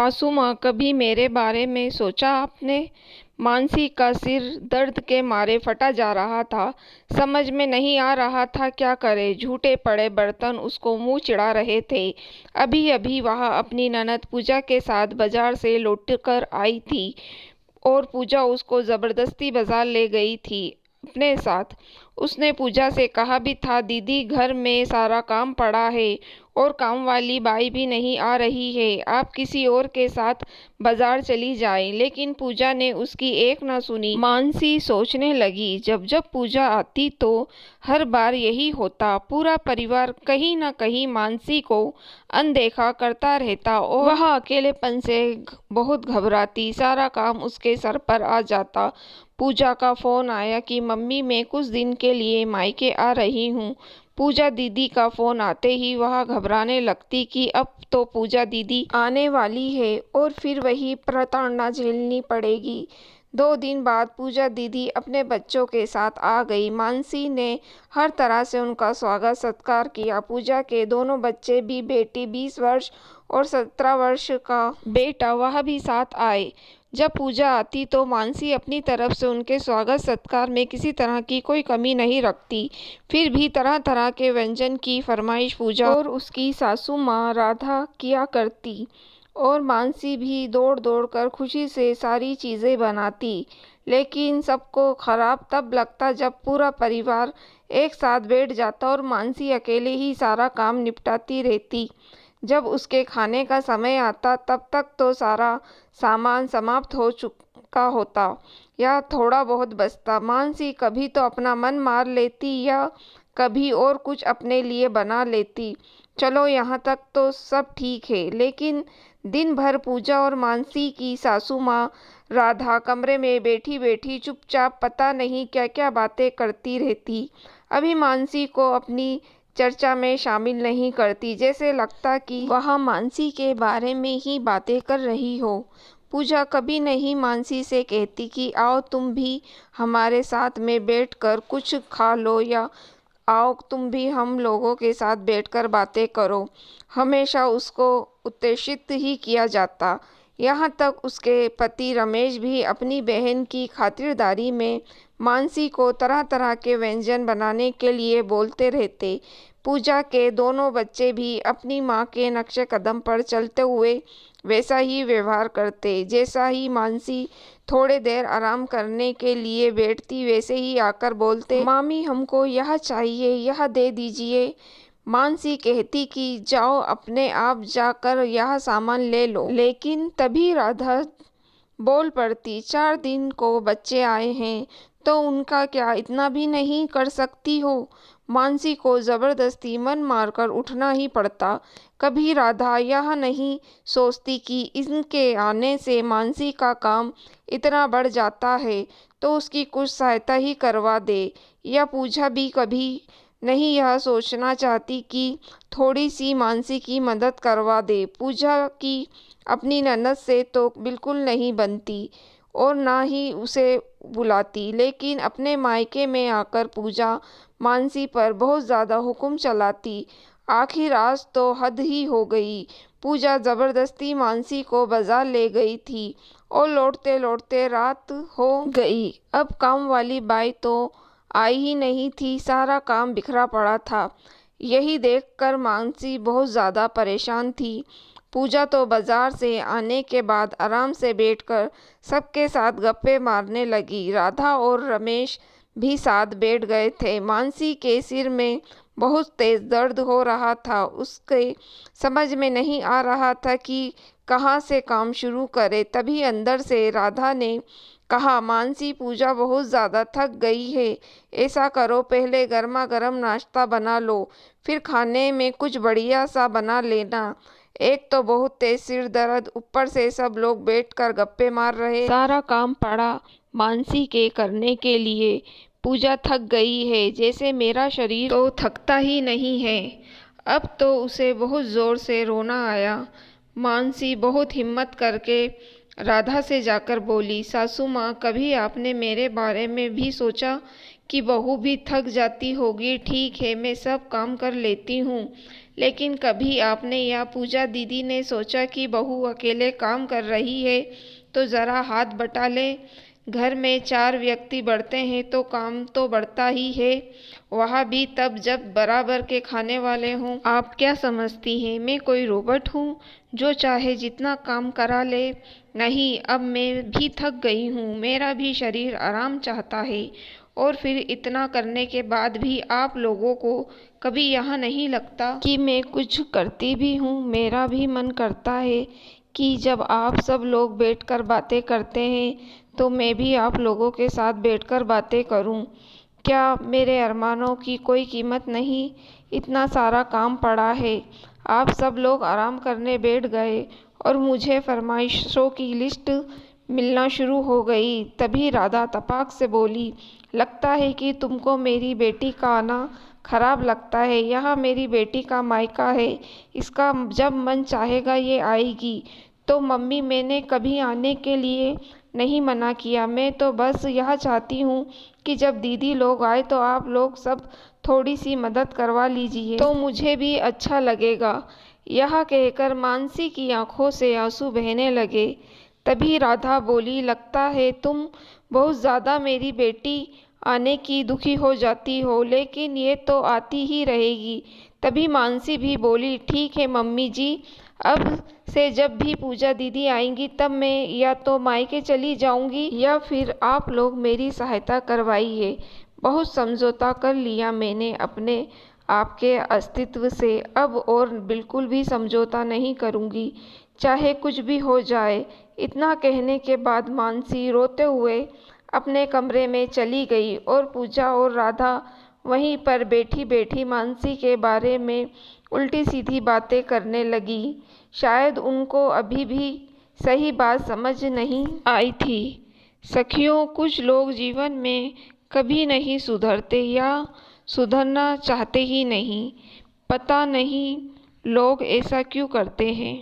सासू माँ, कभी मेरे बारे में सोचा आपने? मानसी का सिर दर्द के मारे फटा जा रहा था। समझ में नहीं आ रहा था क्या करे। झूठे पड़े बर्तन उसको मुंह चिढ़ा रहे थे। अभी अभी वह अपनी ननद पूजा के साथ बाजार से लौटकर आई थी और पूजा उसको जबरदस्ती बाजार ले गई थी अपने साथ। उसने पूजा से कहा भी था, दीदी घर में सारा काम पड़ा है और काम वाली बाई भी नहीं आ रही है, आप किसी और के साथ बाजार चली जाए। लेकिन पूजा ने उसकी एक न सुनी। मानसी सोचने लगी, जब जब पूजा आती तो हर बार यही होता। पूरा परिवार कहीं न कहीं मानसी को अनदेखा करता रहता और वह अकेलेपन से बहुत घबराती। सारा काम उसके सर पर आ जाता। पूजा का फोन आया कि मम्मी मैं कुछ दिन के लिए मायके आ रही हूँ। पूजा दीदी का फोन आते ही वह घबराने लगती कि अब तो पूजा दीदी आने वाली है और फिर वही प्रताड़ना झेलनी पड़ेगी। 2 दिन बाद पूजा दीदी अपने बच्चों के साथ आ गई। मानसी ने हर तरह से उनका स्वागत सत्कार किया। पूजा के दोनों बच्चे भी, बेटी 20 वर्ष और 17 वर्ष का बेटा, वह भी साथ आए। जब पूजा आती तो मानसी अपनी तरफ से उनके स्वागत सत्कार में किसी तरह की कोई कमी नहीं रखती। फिर भी तरह तरह के व्यंजन की फरमाइश पूजा और उसकी सासू माँ राधा किया करती और मानसी भी दौड़ दौड़ कर खुशी से सारी चीज़ें बनाती। लेकिन सबको खराब तब लगता जब पूरा परिवार एक साथ बैठ जाता और मानसी अकेले ही सारा काम निपटाती रहती। जब उसके खाने का समय आता तब तक तो सारा सामान समाप्त हो चुका होता या थोड़ा बहुत बचता। मानसी कभी तो अपना मन मार लेती या कभी और कुछ अपने लिए बना लेती। चलो यहाँ तक तो सब ठीक है, लेकिन दिन भर पूजा और मानसी की सासू माँ राधा कमरे में बैठी बैठी चुपचाप पता नहीं क्या क्या बातें करती रहती। अभी मानसी को अपनी चर्चा में शामिल नहीं करती, जैसे लगता कि वह मानसी के बारे में ही बातें कर रही हो। पूजा कभी नहीं मानसी से कहती कि आओ तुम भी हमारे साथ में बैठकर कुछ खा लो या आओ तुम भी हम लोगों के साथ बैठकर बातें करो। हमेशा उसको उत्तेजित ही किया जाता। यहाँ तक उसके पति रमेश भी अपनी बहन की खातिरदारी में मानसी को तरह तरह के व्यंजन बनाने के लिए बोलते रहते। पूजा के दोनों बच्चे भी अपनी माँ के नक्शे कदम पर चलते हुए वैसा ही व्यवहार करते। जैसा ही मानसी थोड़े देर आराम करने के लिए बैठती वैसे ही आकर बोलते, मामी हमको यह चाहिए, यह दे दीजिए। मानसी कहती कि जाओ अपने आप जाकर यह सामान ले लो। लेकिन तभी राधा बोल पड़ती, 4 दिन को बच्चे आए हैं तो उनका क्या इतना भी नहीं कर सकती हो। मानसी को जबरदस्ती मन मारकर उठना ही पड़ता। कभी राधा यह नहीं सोचती कि इनके आने से मानसी का काम इतना बढ़ जाता है तो उसकी कुछ सहायता ही करवा दे। या पूजा भी कभी नहीं यह सोचना चाहती कि थोड़ी सी मानसी की मदद करवा दे। पूजा की अपनी ननद से तो बिल्कुल नहीं बनती और ना ही उसे बुलाती, लेकिन अपने मायके में आकर पूजा मानसी पर बहुत ज़्यादा हुक्म चलाती। आखिर आज तो हद ही हो गई। पूजा जबरदस्ती मानसी को बाजार ले गई थी और लौटते लौटते रात हो गई। अब काम वाली बाई तो आई ही नहीं थी, सारा काम बिखरा पड़ा था। यही देखकर मानसी बहुत ज़्यादा परेशान थी। पूजा तो बाजार से आने के बाद आराम से बैठकर सबके साथ गप्पे मारने लगी। राधा और रमेश भी साथ बैठ गए थे। मानसी के सिर में बहुत तेज दर्द हो रहा था। उसके समझ में नहीं आ रहा था कि कहाँ से काम शुरू करे। तभी अंदर से राधा ने कहा, मानसी पूजा बहुत ज़्यादा थक गई है, ऐसा करो पहले गर्मा गर्म नाश्ता बना लो, फिर खाने में कुछ बढ़िया सा बना लेना। एक तो बहुत तेज सिर दर्द, ऊपर से सब लोग बैठकर गप्पे मार रहे। सारा काम पड़ा मानसी के करने के लिए। पूजा थक गई है, जैसे मेरा शरीर तो थकता ही नहीं है। अब तो उसे बहुत ज़ोर से रोना आया। मानसी बहुत हिम्मत करके राधा से जाकर बोली, सासू माँ कभी आपने मेरे बारे में भी सोचा कि बहू भी थक जाती होगी। ठीक है, मैं सब काम कर लेती हूँ, लेकिन कभी आपने या पूजा दीदी ने सोचा कि बहू अकेले काम कर रही है तो ज़रा हाथ बटा ले। घर में 4 व्यक्ति बढ़ते हैं तो काम तो बढ़ता ही है, वह भी तब जब बराबर के खाने वाले हों। आप क्या समझती हैं मैं कोई रोबोट हूँ जो चाहे जितना काम करा ले? नहीं, अब मैं भी थक गई हूँ, मेरा भी शरीर आराम चाहता है। और फिर इतना करने के बाद भी आप लोगों को कभी यहाँ नहीं लगता कि मैं कुछ करती भी हूँ? मेरा भी मन करता है कि जब आप सब लोग बैठकर बातें करते हैं तो मैं भी आप लोगों के साथ बैठकर बातें करूं। क्या मेरे अरमानों की कोई कीमत नहीं? इतना सारा काम पड़ा है। आप सब लोग आराम करने बैठ गए और मुझे फरमाइशों की लिस्ट मिलना शुरू हो गई। तभी राधा तपाक से बोली, लगता है कि तुमको मेरी बेटी का आना खराब लगता है। यह मेरी बेटी का मायका है, इसका जब मन चाहेगा ये आएगी। तो मम्मी, मैंने कभी आने के लिए नहीं मना किया, मैं तो बस यह चाहती हूँ कि जब दीदी लोग आए तो आप लोग सब थोड़ी सी मदद करवा लीजिए तो मुझे भी अच्छा लगेगा। यह कहकर मानसी की आंखों से आंसू बहने लगे। तभी राधा बोली, लगता है तुम बहुत ज़्यादा मेरी बेटी आने की दुखी हो जाती हो, लेकिन ये तो आती ही रहेगी। तभी मानसी भी बोली, ठीक है मम्मी जी, अब से जब भी पूजा दीदी आएंगी तब मैं या तो मायके चली जाऊंगी या फिर आप लोग मेरी सहायता करवाइए। बहुत समझौता कर लिया मैंने अपने आपके अस्तित्व से, अब और बिल्कुल भी समझौता नहीं करूंगी, चाहे कुछ भी हो जाए। इतना कहने के बाद मानसी रोते हुए अपने कमरे में चली गई और पूजा और राधा वहीं पर बैठी बैठी मानसी के बारे में उल्टी सीधी बातें करने लगी। शायद उनको अभी भी सही बात समझ नहीं आई थी। सखियों, कुछ लोग जीवन में कभी नहीं सुधरते या सुधरना चाहते ही नहीं। पता नहीं लोग ऐसा क्यों करते हैं।